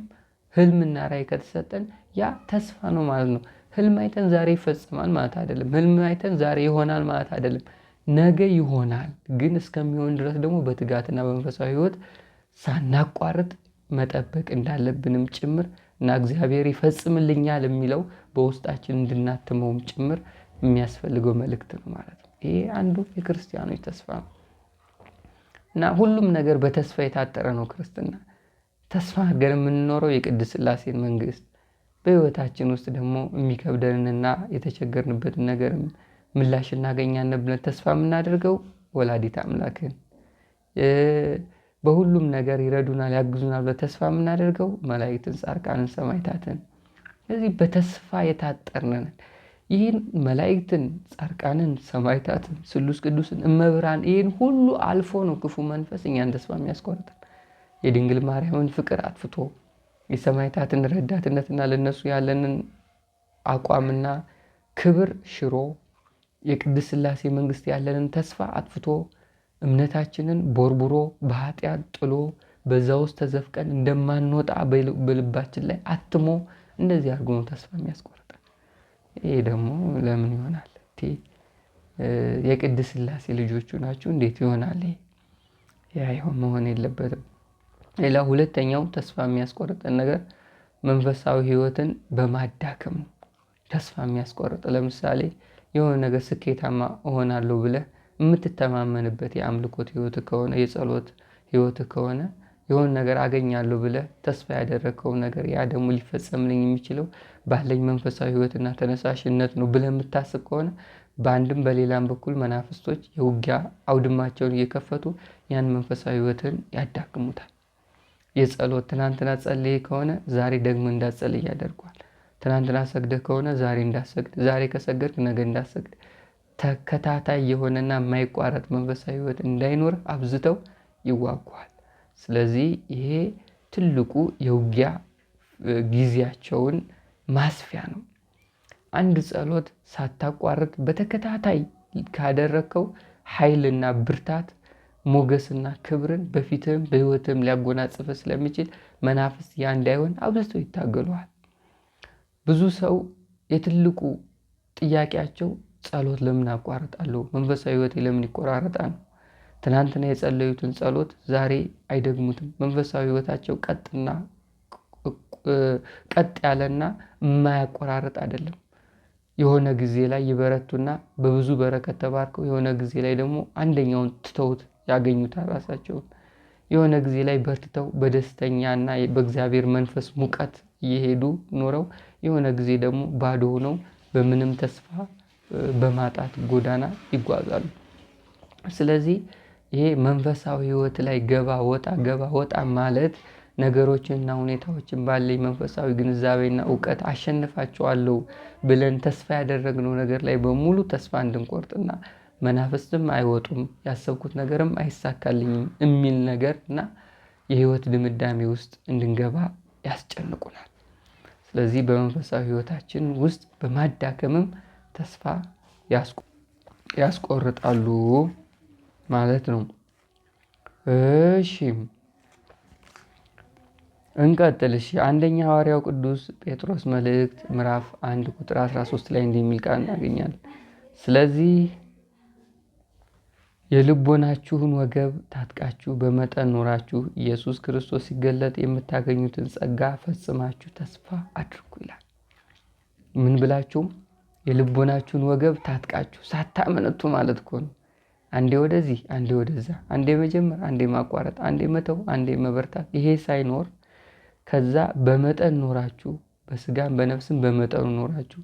ህልምና ራእይ ከተሰጠን ያ ተስፋ ነው ማለት ነው። ህልም አይተን ዛሬ ይፈጽማል ማለት አይደለም። ህልም አይተን ዛሬ ይሆናል ማለት አይደለም። ነገ ይሆናል፣ ግን እስከሚሆን ድረስ ደግሞ በትጋትና በመንፈሳዊ ህይወት ሳናቋርጥ መጠበቅ እንዳለብንም ጭምር እና እግዚአብሔር ይፈጽምልኛል የሚለው በውስጣችን እንድናትመውም ጭምር የሚያስፈልገው መልእክት ነው ማለት ነው። ይሄ አንዱ የክርስቲያኖች ተስፋ ነው እና ሁሉም ነገር በተስፋ የታጠረ ነው ክርስትና። ተስፋ አድርገን የምንኖረው የቅድስት ሥላሴን መንግስት፣ በህይወታችን ውስጥ ደግሞ የሚከብደንንና የተቸገርንበትን ነገር ምላሽ እናገኛለን ብለን ተስፋ የምናደርገው ወላዲተ አምላክን፣ በሁሉም ነገር ይረዱናል ያግዙናል ብለን ተስፋ የምናደርገው መላእክትን፣ ጻድቃንን፣ ሰማዕታትን። ስለዚህ በተስፋ የታጠርነን ይህን መላእክትን፣ ጻድቃንን፣ ሰማዕታትን፣ ስሉስ ቅዱስን፣ እመብርሃን ይህን ሁሉ አልፎ ነው ክፉ መንፈስ እኛን ተስፋ የሚያስቆርጠን። የድንግል ማርያምን ፍቅር አጥፍቶ የሰማዕታትን ረዳትነትና ለነሱ ያለንን አቋምና ክብር ሽሮ የቅድስት ሥላሴ መንግስት ያለንን ተስፋ አጥፍቶ እምነታችንን ቦርቡሮ በኃጢአት ጥሎ በዛ ውስጥ ተዘፍቀን እንደማንወጣ በልባችን ላይ አትሞ እንደዚህ አድርጎ ነው ተስፋ የሚያስቆርጠን። ይሄ ደግሞ ለምን ይሆናል? የቅድስት ሥላሴ ልጆቹ ናችሁ፣ እንዴት ይሆናል? ያ ይሆን መሆን የለበትም። ሌላ ሁለተኛው ተስፋ የሚያስቆርጠን ነገር መንፈሳዊ ህይወትን በማዳከም ነው ተስፋ የሚያስቆርጥ። ለምሳሌ የሆነ ነገር ስኬታማ እሆናለሁ ብለህ የምትተማመንበት የአምልኮት ህይወት ከሆነ፣ የጸሎት ህይወት ከሆነ፣ የሆነ ነገር አገኛለሁ ብለህ ተስፋ ያደረከው ነገር ያ ደግሞ ሊፈጸምልኝ የሚችለው ባለኝ መንፈሳዊ ህይወትና ተነሳሽነት ነው ብለህ የምታስብ ከሆነ በአንድም በሌላም በኩል መናፍስቶች የውጊያ አውድማቸውን እየከፈቱ ያን መንፈሳዊ ህይወትን ያዳክሙታል። የጸሎት ትናንትና ጸልዬ ከሆነ ዛሬ ደግሞ እንዳትጸልይ ያደርጓል። ትናንትና ሰግደህ ከሆነ ዛሬ እንዳትሰግድ፣ ዛሬ ከሰገድክ ነገ እንዳትሰግድ፣ ተከታታይ የሆነና የማይቋረጥ መንፈሳዊ ህይወት እንዳይኖር አብዝተው ይዋጓል። ስለዚህ ይሄ ትልቁ የውጊያ ጊዜያቸውን ማስፊያ ነው። አንድ ጸሎት ሳታቋርጥ በተከታታይ ካደረከው ኃይልና ብርታት ሞገስና ክብርን በፊትም በህይወትም ሊያጎናጽፍ ስለሚችል መናፍስት ያ እንዳይሆን አብዝተው ይታገሉሃል። ብዙ ሰው የትልቁ ጥያቄያቸው ጸሎት ለምን አቋርጣለሁ፣ መንፈሳዊ ህይወቴ ለምን ይቆራረጣል? ትናንትና የጸለዩትን ጸሎት ዛሬ አይደግሙትም። መንፈሳዊ ህይወታቸው ቀጥ ያለና የማያቆራርጥ አይደለም። የሆነ ጊዜ ላይ ይበረቱና በብዙ በረከት ተባርከው የሆነ ጊዜ ላይ ደግሞ አንደኛውን ትተውት ያገኙታል ራሳቸውን። የሆነ ጊዜ ላይ በርትተው በደስተኛና በእግዚአብሔር መንፈስ ሙቀት እየሄዱ ኖረው የሆነ ጊዜ ደግሞ ባዶ ሆነው በምንም ተስፋ በማጣት ጎዳና ይጓዛሉ። ስለዚህ ይሄ መንፈሳዊ ህይወት ላይ ገባ ወጣ ማለት ነገሮችንና ሁኔታዎችን ባለኝ መንፈሳዊ ግንዛቤና እውቀት አሸንፋቸዋለሁ ብለን ተስፋ ያደረግነው ነገር ላይ በሙሉ ተስፋ እንድንቆርጥና መናፍስትም አይወጡም፣ ያሰብኩት ነገርም አይሳካልኝም የሚል ነገር እና የህይወት ድምዳሜ ውስጥ እንድንገባ ያስጨንቁናል። ስለዚህ በመንፈሳዊ ህይወታችን ውስጥ በማዳከምም ተስፋ ያስቆርጣሉ ማለት ነው። እሺ እንቀጥል። አንደኛ ሐዋርያው ቅዱስ ጴጥሮስ መልእክት ምዕራፍ 1 ቁጥር 13 ላይ እንዲህ የሚል ቃል እናገኛለን። ስለዚህ የልቦናችሁን ወገብ ታጥቃችሁ በመጠን ኖራችሁ ኢየሱስ ክርስቶስ ሲገለጥ የምታገኙትን ጸጋ ፈጽማችሁ ተስፋ አድርጉ ይላል። ምን ብላችሁ? የልቦናችሁን ወገብ ታጥቃችሁ ሳታመነቱ ማለት እኮ ነው። አንዴ ወደዚህ አንዴ ወደዛ፣ አንዴ መጀመር አንዴ ማቋረጥ፣ አንዴ መተው አንዴ መበርታት፣ ይሄ ሳይኖር ከዛ በመጠን ኖራችሁ በስጋም በነፍስም በመጠኑ ኖራችሁ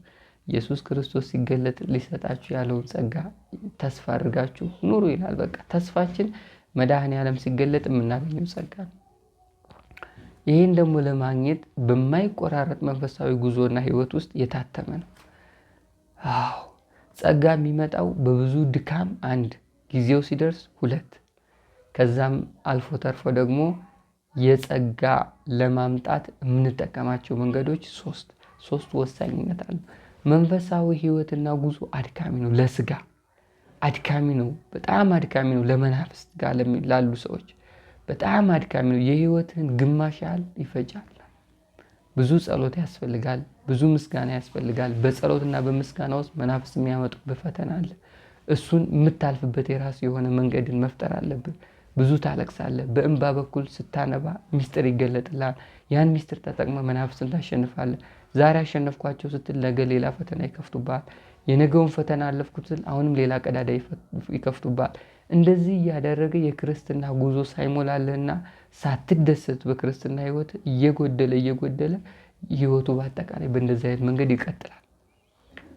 ኢየሱስ ክርስቶስ ሲገለጥ ሊሰጣችሁ ያለውን ጸጋ ተስፋ አድርጋችሁ ኑሩ ይላል። በቃ ተስፋችን መድኃኔዓለም ሲገለጥ የምናገኘው ጸጋ ነው። ይህን ደግሞ ለማግኘት በማይቆራረጥ መንፈሳዊ ጉዞና ህይወት ውስጥ የታተመ ነው። አዎ ጸጋ የሚመጣው በብዙ ድካም 1፣ ጊዜው ሲደርስ 2፣ ከዛም አልፎ ተርፎ ደግሞ የጸጋ ለማምጣት የምንጠቀማቸው መንገዶች 3 ወሳኝነት አሉ። መንፈሳዊ ህይወትና ጉዞ አድካሚ ነው። ለስጋ አድካሚ ነው፣ በጣም አድካሚ ነው። ለመናፍስት ጋር ላሉ ሰዎች በጣም አድካሚ ነው። የህይወትን ግማሽ ያህል ይፈጃል። ብዙ ጸሎት ያስፈልጋል፣ ብዙ ምስጋና ያስፈልጋል። በጸሎትና በምስጋና ውስጥ መናፍስት የሚያመጡበት ፈተና አለ። እሱን የምታልፍበት የራሱ የሆነ መንገድን መፍጠር አለብን። ብዙ ታለቅሳለህ። በእንባ በኩል ስታነባ ሚስጥር ይገለጥልሃል። ያን ሚስጥር ተጠቅመ መናፍስትን ታሸንፋለህ። ዛሬ አሸነፍኳቸው ስትል ነገ ሌላ ፈተና ይከፍቱብሃል። የነገውን ፈተና አለፍኩት ስትል አሁንም ሌላ ቀዳዳ ይከፍቱብሃል። እንደዚህ እያደረገ የክርስትና ጉዞ ሳይሞላልህና ሳትደሰት በክርስትና ህይወት እየጎደለ ህይወቱ በአጠቃላይ በእንደዚህ አይነት መንገድ ይቀጥላል።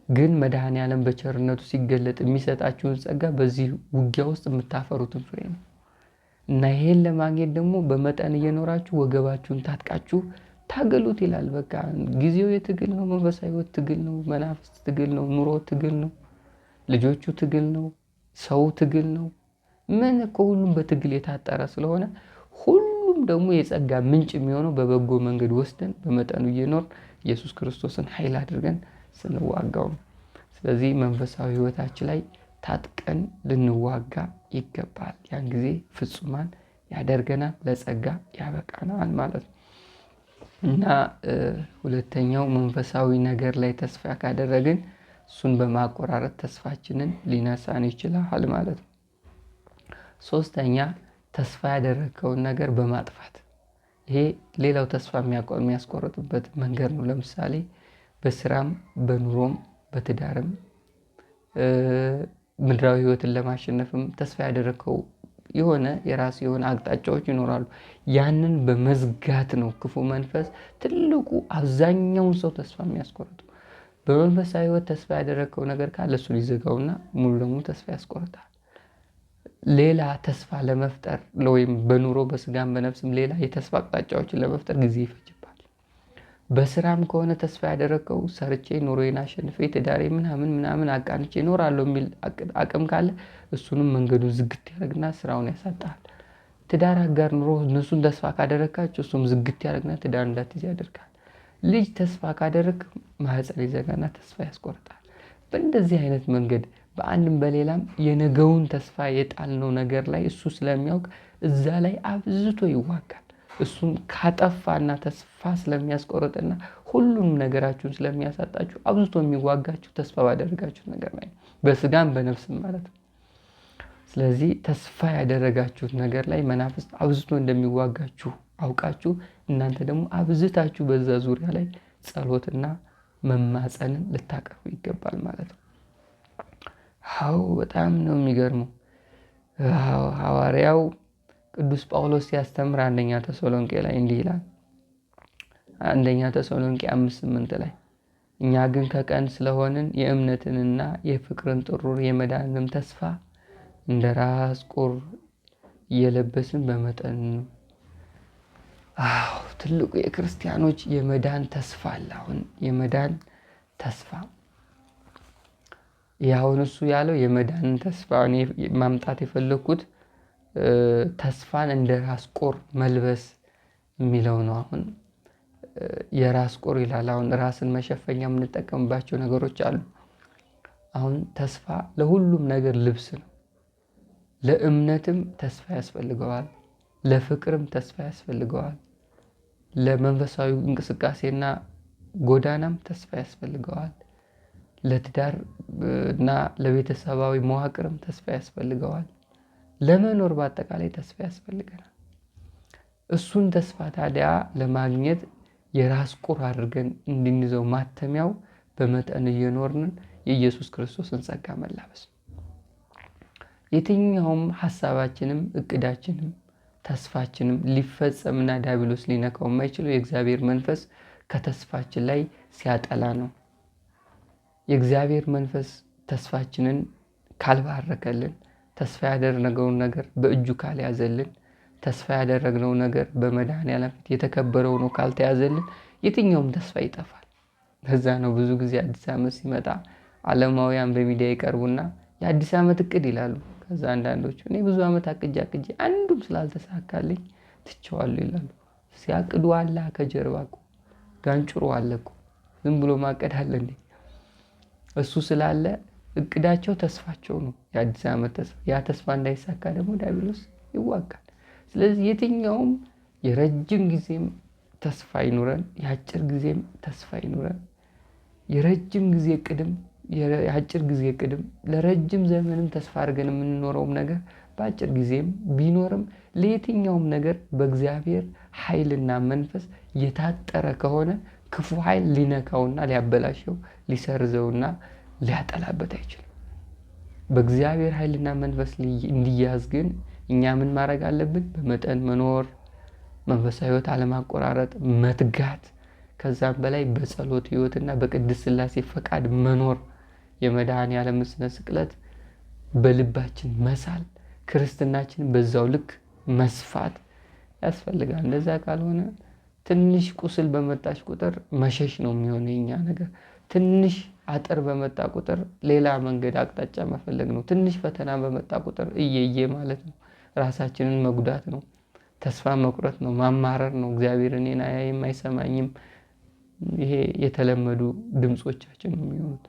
ግን መድኃኔዓለም በቸርነቱ ሲገለጥ የሚሰጣችሁን ጸጋ በዚህ ውጊያ ውስጥ የምታፈሩትን ፍሬ ነው እና ይሄን ለማግኘት ደግሞ በመጠን እየኖራችሁ ወገባችሁን ታጥቃችሁ ታገሉት ይላል። በቃ ጊዜው የትግል ነው። መንፈሳዊ ህይወት ትግል ነው። መናፍስት ትግል ነው። ኑሮ ትግል ነው። ልጆቹ ትግል ነው። ሰው ትግል ነው። ምን እኮ ሁሉም በትግል የታጠረ ስለሆነ ሁሉም ደግሞ የጸጋ ምንጭ የሚሆነው በበጎ መንገድ ወስደን በመጠኑ እየኖር ኢየሱስ ክርስቶስን ኃይል አድርገን ስንዋጋው ነው። ስለዚህ መንፈሳዊ ህይወታችን ላይ ታጥቀን ልንዋጋ ይገባል። ያን ጊዜ ፍጹማን ያደርገናል፣ ለጸጋ ያበቃናል ማለት ነው እና ሁለተኛው መንፈሳዊ ነገር ላይ ተስፋ ካደረግን እሱን በማቆራረጥ ተስፋችንን ሊነሳን ይችላል ማለት ነው። ሶስተኛ ተስፋ ያደረግከውን ነገር በማጥፋት። ይሄ ሌላው ተስፋ የሚያስቆርጥበት መንገድ ነው። ለምሳሌ በስራም በኑሮም በትዳርም ምድራዊ ህይወትን ለማሸነፍም ተስፋ ያደረግከው የሆነ የራሱ የሆነ አቅጣጫዎች ይኖራሉ። ያንን በመዝጋት ነው ክፉ መንፈስ ትልቁ አብዛኛውን ሰው ተስፋ የሚያስቆርጠው። በመንፈሳዊ ህይወት ተስፋ ያደረግከው ነገር ካለ እሱን ይዘጋውና ሙሉ ለሙሉ ተስፋ ያስቆርጣል። ሌላ ተስፋ ለመፍጠር ወይም በኑሮ በስጋም በነፍስም ሌላ የተስፋ አቅጣጫዎችን ለመፍጠር ጊዜ ይፈጅባል። በስራም ከሆነ ተስፋ ያደረግከው ሰርቼ ኑሮዬን አሸንፌ ትዳሬ ምናምን አቃንቼ እኖራለሁ የሚል አቅም ካለ እሱንም መንገዱን ዝግት ያደርግና ስራውን ያሳጣል። ትዳር አጋር ኑሮ እነሱን ተስፋ ካደረግካቸው እሱም ዝግት ያደርግና ትዳር እንዳትይዝ ያደርጋል። ልጅ ተስፋ ካደረግ ማህፀን ይዘጋና ተስፋ ያስቆርጣል። በእንደዚህ አይነት መንገድ በአንድም በሌላም የነገውን ተስፋ የጣልነው ነገር ላይ እሱ ስለሚያውቅ እዛ ላይ አብዝቶ ይዋጋል። እሱን ካጠፋና ተስፋ ስለሚያስቆርጥና ሁሉም ነገራችሁን ስለሚያሳጣችሁ አብዝቶ የሚዋጋችሁ ተስፋ ባደረጋችሁ ነገር ላይ በስጋም በነፍስም ማለት ነው። ስለዚህ ተስፋ ያደረጋችሁት ነገር ላይ መናፍስት አብዝቶ እንደሚዋጋችሁ አውቃችሁ እናንተ ደግሞ አብዝታችሁ በዛ ዙሪያ ላይ ጸሎትና መማፀንን ልታቀርቡ ይገባል ማለት ነው። በጣም ነው የሚገርመው። ሐዋርያው ቅዱስ ጳውሎስ ሲያስተምር አንደኛ ተሰሎንቄ ላይ እንዲህ ይላል። አንደኛ ተሰሎንቄ 5:8 ላይ እኛ ግን ከቀን ስለሆንን የእምነትንና የፍቅርን ጥሩር የመዳንንም ተስፋ እንደ ራስ ቁር እየለበስን በመጠን ነው። ትልቁ የክርስቲያኖች የመዳን ተስፋ አለ። አሁን የመዳን ተስፋ ያሁን እሱ ያለው የመዳንን ተስፋ እኔ ማምጣት የፈለኩት ተስፋን እንደ ራስ ቁር መልበስ የሚለው ነው። አሁን የራስ ቁር ይላል። አሁን ራስን መሸፈኛ የምንጠቀምባቸው ነገሮች አሉ። አሁን ተስፋ ለሁሉም ነገር ልብስ ነው። ለእምነትም ተስፋ ያስፈልገዋል፣ ለፍቅርም ተስፋ ያስፈልገዋል፣ ለመንፈሳዊ እንቅስቃሴና ጎዳናም ተስፋ ያስፈልገዋል፣ ለትዳር እና ለቤተሰባዊ መዋቅርም ተስፋ ያስፈልገዋል፣ ለመኖር በአጠቃላይ ተስፋ ያስፈልገናል። እሱን ተስፋ ታዲያ ለማግኘት የራስ ቁር አድርገን እንድንይዘው ማተሚያው በመጠን እየኖርን የኢየሱስ ክርስቶስን ጸጋ መላበስ። የትኛውም ሐሳባችንም እቅዳችንም ተስፋችንም ሊፈጸምና ዲያብሎስ ሊነካው የማይችለው የእግዚአብሔር መንፈስ ከተስፋችን ላይ ሲያጠላ ነው። የእግዚአብሔር መንፈስ ተስፋችንን ካልባረከልን፣ ተስፋ ያደረግነውን ነገር በእጁ ካልያዘልን፣ ተስፋ ያደረግነው ነገር በመድኃኔዓለም ፊት የተከበረው ነው ካልተያዘልን የትኛውም ተስፋ ይጠፋል። ከዛ ነው ብዙ ጊዜ አዲስ ዓመት ሲመጣ ዓለማውያን በሚዲያ ይቀርቡና የአዲስ ዓመት እቅድ ይላሉ። ከዛ አንዳንዶቹ እኔ ብዙ ዓመት አቅጄ አንዱም ስላልተሳካልኝ ትቼዋለሁ ይላሉ። ሲያቅዱ አለ ከጀርባ እኮ ጋንጭሮ አለ እኮ። ዝም ብሎ ማቀድ አለ እንዴ? እሱ ስላለ እቅዳቸው ተስፋቸው ነው፣ የአዲስ ዓመት ተስፋ። ያ ተስፋ እንዳይሳካ ደግሞ ዲያብሎስ ይዋጋል። ስለዚህ የትኛውም የረጅም ጊዜም ተስፋ ይኑረን፣ የአጭር ጊዜም ተስፋ ይኑረን። የረጅም ጊዜ እቅድም የአጭር ጊዜ እቅድም ለረጅም ዘመንም ተስፋ አድርገን የምንኖረውም ነገር በአጭር ጊዜም ቢኖርም ለየትኛውም ነገር በእግዚአብሔር ኃይልና መንፈስ የታጠረ ከሆነ ክፉ ኃይል ሊነካውና ሊያበላሸው ሊሰርዘውና ሊያጠላበት አይችልም። በእግዚአብሔር ኃይልና መንፈስ እንዲያዝ ግን እኛ ምን ማድረግ አለብን? በመጠን መኖር፣ መንፈሳዊ ሕይወት አለማቆራረጥ፣ መትጋት፣ ከዛም በላይ በጸሎት ሕይወትና በቅድስት ሥላሴ ፈቃድ መኖር፣ የመድኃኔዓለም ስነ ስቅለት በልባችን መሳል፣ ክርስትናችን በዛው ልክ መስፋት ያስፈልጋል። እንደዛ ካልሆነ ትንሽ ቁስል በመጣች ቁጥር መሸሽ ነው የሚሆነው የኛ ነገር። ትንሽ አጥር በመጣ ቁጥር ሌላ መንገድ አቅጣጫ መፈለግ ነው። ትንሽ ፈተና በመጣ ቁጥር እየየ ማለት ነው። ራሳችንን መጉዳት ነው። ተስፋ መቁረጥ ነው። ማማረር ነው። እግዚአብሔር እኔን አያይም አይሰማኝም። ይሄ የተለመዱ ድምጾቻችን ነው የሚሆኑት።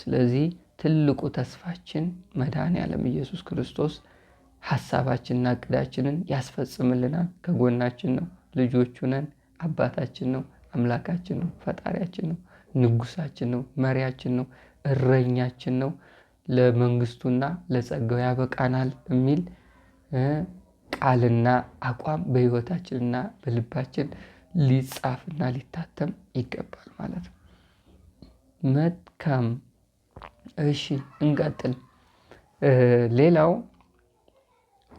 ስለዚህ ትልቁ ተስፋችን መድኃኔዓለም ኢየሱስ ክርስቶስ ሐሳባችንና እቅዳችንን ያስፈጽምልናል። ከጎናችን ነው። ልጆቹ ነን። አባታችን ነው። አምላካችን ነው። ፈጣሪያችን ነው። ንጉሳችን ነው። መሪያችን ነው። እረኛችን ነው። ለመንግስቱና ለጸጋው ያበቃናል የሚል ቃልና አቋም በሕይወታችንና በልባችን ሊጻፍና ሊታተም ይገባል ማለት ነው። መልካም። እሺ እንቀጥል። ሌላው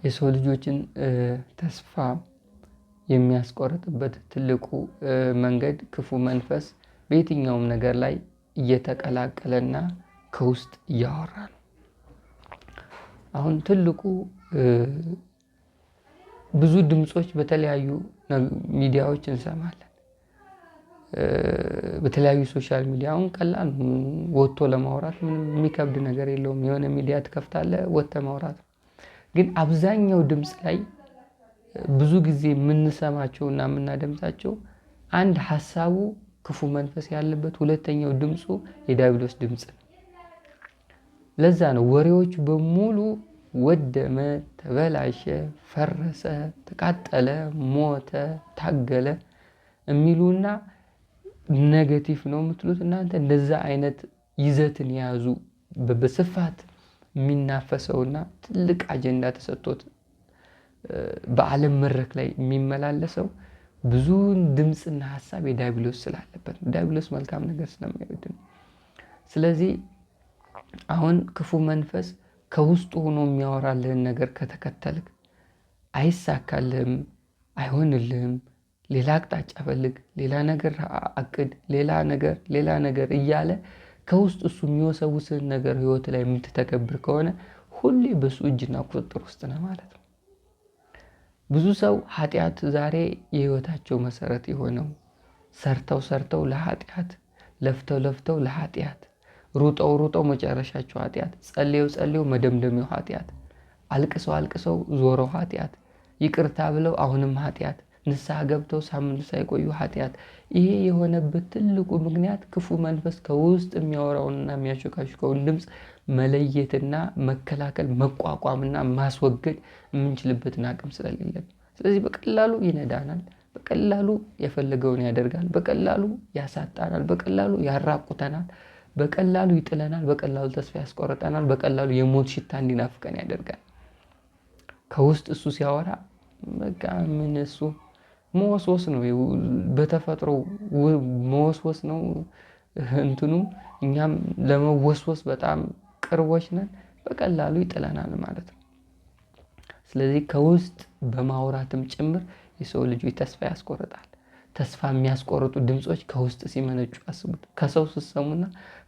የሰው ልጆችን ተስፋ የሚያስቆርጥበት ትልቁ መንገድ ክፉ መንፈስ በየትኛውም ነገር ላይ እየተቀላቀለና ከውስጥ እያወራ ነው። አሁን ትልቁ ብዙ ድምጾች በተለያዩ ሚዲያዎች እንሰማለን። በተለያዩ ሶሻል ሚዲያ አሁን ቀላል ወጥቶ ለማውራት ምንም የሚከብድ ነገር የለውም። የሆነ ሚዲያ ትከፍታለህ ወጥተህ ማውራት። ግን አብዛኛው ድምፅ ላይ ብዙ ጊዜ የምንሰማቸውና የምናደምጣቸው አንድ ሐሳቡ ክፉ መንፈስ ያለበት፣ ሁለተኛው ድምፁ የዲያብሎስ ድምፅ ነው። ለዛ ነው ወሬዎች በሙሉ ወደመ፣ ተበላሸ፣ ፈረሰ፣ ተቃጠለ፣ ሞተ፣ ታገለ የሚሉና ኔጌቲቭ ነው የምትሉት እናንተ። እንደዛ አይነት ይዘትን የያዙ በስፋት የሚናፈሰውና ትልቅ አጀንዳ ተሰጥቶት በዓለም መድረክ ላይ የሚመላለሰው ብዙን ድምፅና ሀሳብ የዲያብሎስ ስላለበት ነው። ዲያብሎስ መልካም ነገር ስለማይወድ ነው። ስለዚህ አሁን ክፉ መንፈስ ከውስጡ ሆኖ የሚያወራልህን ነገር ከተከተልክ አይሳካልህም፣ አይሆንልህም፣ ሌላ አቅጣጫ ፈልግ፣ ሌላ ነገር አቅድ፣ ሌላ ነገር እያለ ከውስጥ እሱ የሚወሰውስህን ነገር ህይወት ላይ የምትተገብር ከሆነ ሁሌ በሱ እጅና ቁጥጥር ውስጥ ነህ ማለት ነው። ብዙ ሰው ኃጢአት ዛሬ የህይወታቸው መሰረት የሆነው ሰርተው ለኃጢአት፣ ለፍተው ለኃጢአት፣ ሩጠው መጨረሻቸው ኃጢአት፣ ጸልየው መደምደሚያው ኃጢአት፣ አልቅሰው ዞረው ኃጢአት፣ ይቅርታ ብለው አሁንም ኃጢአት፣ ንስሐ ገብተው ሳምንት ሳይቆዩ ኃጢአት። ይሄ የሆነበት ትልቁ ምክንያት ክፉ መንፈስ ከውስጥ የሚያወራውንና የሚያሾካሹከውን ድምፅ መለየትና መከላከል፣ መቋቋምና ማስወገድ የምንችልበትን አቅም ስለሌለን፣ ስለዚህ በቀላሉ ይነዳናል፣ በቀላሉ የፈለገውን ያደርጋል፣ በቀላሉ ያሳጣናል፣ በቀላሉ ያራቁተናል፣ በቀላሉ ይጥለናል፣ በቀላሉ ተስፋ ያስቆርጠናል፣ በቀላሉ የሞት ሽታ እንዲናፍቀን ያደርጋል። ከውስጥ እሱ ሲያወራ በቃ ምን እሱ መወስወስ ነው፣ በተፈጥሮ መወስወስ ነው እንትኑ። እኛም ለመወስወስ በጣም ቅርቦች ነን፣ በቀላሉ ይጥለናል ማለት ነው። ስለዚህ ከውስጥ በማውራትም ጭምር የሰው ልጆች ተስፋ ያስቆርጣል። ተስፋ የሚያስቆርጡ ድምጾች ከውስጥ ሲመነጩ አስቡት። ከሰው ስትሰሙና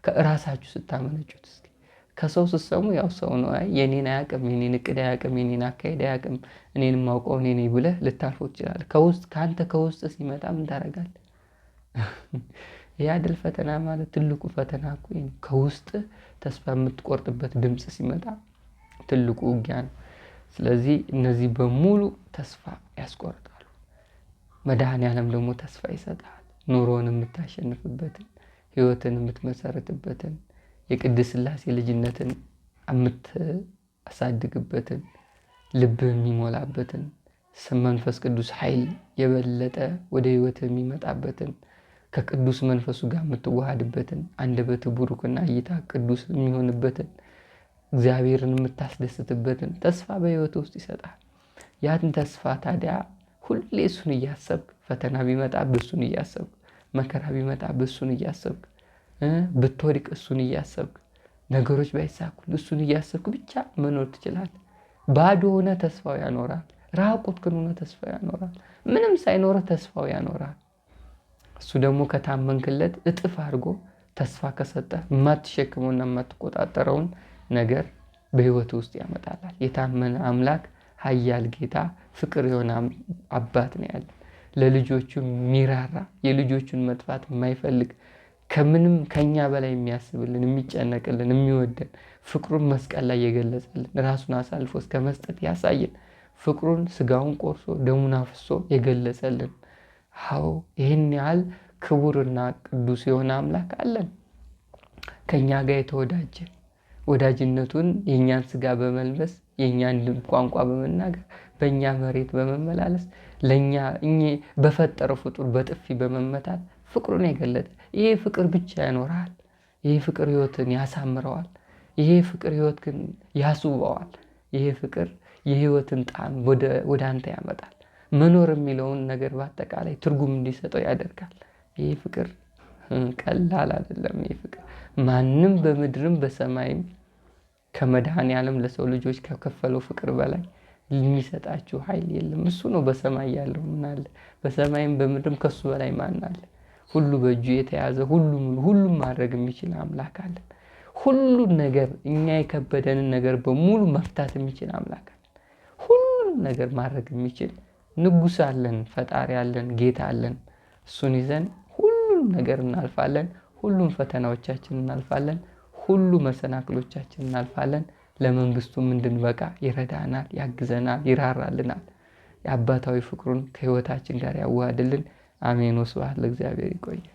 ከራሳችሁ ስታመነጩት እስኪ። ከሰው ስትሰሙ ያው ሰው ነው፣ የኔን አያውቅም፣ የኔን እቅድ አያውቅም፣ የኔን አካሄድ አያውቅም፣ እኔን ማውቀው እኔ ነኝ ብለህ ልታልፈው ትችላለህ። ከአንተ ከውስጥ ሲመጣ ምን ታደርጋለህ? የአድል ፈተና ማለት ትልቁ ፈተና እኮ ከውስጥ ተስፋ የምትቆርጥበት ድምፅ ሲመጣ ትልቁ ውጊያ ነው። ስለዚህ እነዚህ በሙሉ ተስፋ ያስቆርጣሉ። መድኃኔዓለም ደግሞ ተስፋ ይሰጣል። ኑሮን የምታሸንፍበትን፣ ህይወትን የምትመሰርትበትን፣ የቅድስት ሥላሴ ልጅነትን የምታሳድግበትን፣ ልብህ የሚሞላበትን፣ መንፈስ ቅዱስ ኃይል የበለጠ ወደ ህይወት የሚመጣበትን፣ ከቅዱስ መንፈሱ ጋር የምትዋሃድበትን፣ አንደበት ቡሩክና እይታ ቅዱስ የሚሆንበትን፣ እግዚአብሔርን የምታስደስትበትን ተስፋ በህይወት ውስጥ ይሰጣል። ያን ተስፋ ታዲያ ሁሌ እሱን እያሰብክ፣ ፈተና ቢመጣ እሱን እያሰብክ፣ መከራ ቢመጣ እሱን እያሰብክ፣ ብትወድቅ እሱን እያሰብክ፣ ነገሮች ባይሳኩል እሱን እያሰብክ ብቻ መኖር ትችላለህ። ባዶ ሆነ ተስፋው ያኖራል። ራቁት ግን ሆነ ተስፋው ያኖራል። ምንም ሳይኖረ ተስፋው ያኖራል። እሱ ደግሞ ከታመንክለት እጥፍ አድርጎ ተስፋ ከሰጠ የማትሸክመውና የማትቆጣጠረውን ነገር በህይወት ውስጥ ያመጣላል። የታመነ አምላክ፣ ኃያል ጌታ፣ ፍቅር የሆነ አባት ነው ያለን። ለልጆቹ የሚራራ፣ የልጆቹን መጥፋት የማይፈልግ፣ ከምንም ከኛ በላይ የሚያስብልን፣ የሚጨነቅልን፣ የሚወደን፣ ፍቅሩን መስቀል ላይ የገለጸልን፣ ራሱን አሳልፎ እስከ መስጠት ያሳየን፣ ፍቅሩን ስጋውን ቆርሶ ደሙን አፍሶ የገለጸልን፣ ይህን ያህል ክቡርና ቅዱስ የሆነ አምላክ አለን። ከኛ ጋር የተወዳጀ፣ ወዳጅነቱን የእኛን ስጋ በመልበስ የእኛን ቋንቋ በመናገር በእኛ መሬት በመመላለስ ለእኛ በፈጠረው ፍጡር በጥፊ በመመታት ፍቅሩን የገለጠ፣ ይሄ ፍቅር ብቻ ያኖራል። ይሄ ፍቅር ህይወትን ያሳምረዋል። ይሄ ፍቅር ህይወት ግን ያስውበዋል። ይሄ ፍቅር የህይወትን ጣዕም ወደ አንተ ያመጣል። መኖር የሚለውን ነገር በአጠቃላይ ትርጉም እንዲሰጠው ያደርጋል። ይሄ ፍቅር ቀላል አይደለም። ይሄ ፍቅር ማንም በምድርም በሰማይም ከመድኃኔዓለም ለሰው ልጆች ከከፈለው ፍቅር በላይ የሚሰጣችሁ ኃይል የለም። እሱ ነው በሰማይ ያለው። ምን አለ? በሰማይም በምድርም ከሱ በላይ ማን አለ? ሁሉ በእጁ የተያዘ፣ ሁሉም ማድረግ የሚችል አምላክ አለን። ሁሉን ነገር እኛ የከበደንን ነገር በሙሉ መፍታት የሚችል አምላክ አለን። ሁሉም ነገር ማድረግ የሚችል ንጉሥ አለን፣ ፈጣሪ አለን፣ ጌታ አለን። እሱን ይዘን ሁሉም ነገር እናልፋለን። ሁሉም ፈተናዎቻችን እናልፋለን። ሁሉ መሰናክሎቻችን እናልፋለን። ለመንግስቱም እንድንበቃ ይረዳናል፣ ያግዘናል፣ ይራራልናል። የአባታዊ ፍቅሩን ከህይወታችን ጋር ያዋሃድልን። አሜን። ወስብሐት ለእግዚአብሔር። ይቆያል።